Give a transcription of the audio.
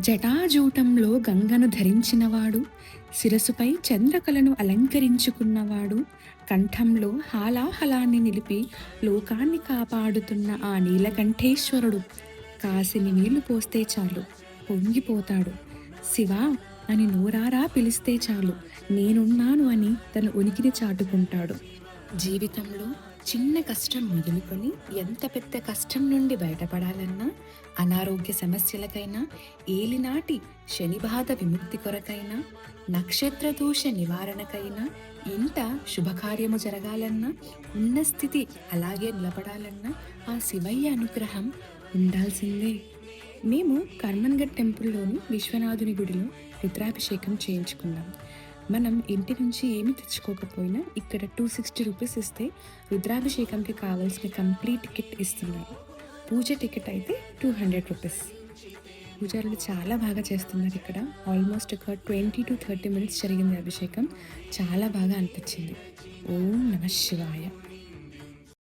జటాజూటంలో గంగను ధరించినవాడు, శిరసుపై చంద్రకళను అలంకరించుకున్నవాడు, కంఠంలో హాలాహలాన్ని నిలిపి లోకాన్ని కాపాడుతున్న ఆ నీలకంఠేశ్వరుడు. కాసిని నీళ్లు పోస్తే చాలు పొంగిపోతాడు. శివా అని నోరారా పిలిస్తే చాలు నేనున్నాను అని తన ఉనికిని చాటుకుంటాడు. జీవితంలో చిన్న కష్టం మొదలుకొని ఎంత పెద్ద కష్టం నుండి బయటపడాలన్నా, అనారోగ్య సమస్యలకైనా, ఏలినాటి శనిబాధ విముక్తి కొరకైనా, నక్షత్ర దోష నివారణకైనా, ఇంట శుభకార్యము జరగాలన్నా, ఉన్న స్థితి అలాగే నిలబడాలన్నా ఆ శివయ్య అనుగ్రహం ఉండాల్సిందే. మేము కర్మన్గఢ్ టెంపుల్లోని విశ్వనాథుని గుడిలో రుద్రాభిషేకం చేయించుకున్నాం. మనం ఇంటి నుంచి ఏమి తెచ్చుకోకపోయినా ఇక్కడ 260 రూపీస్ ఇస్తే రుద్రాభిషేకంకి కావాల్సిన కంప్లీట్ కిట్ ఇస్తున్నారు. పూజ టికెట్ అయితే 200 రూపీస్. పూజారులు చాలా బాగా చేస్తున్నారు ఇక్కడ. ఆల్మోస్ట్ ఒక 20 to 30 మినిట్స్ జరిగింది అభిషేకం. చాలా బాగా అనిపించింది. ఓం నమ శివాయ.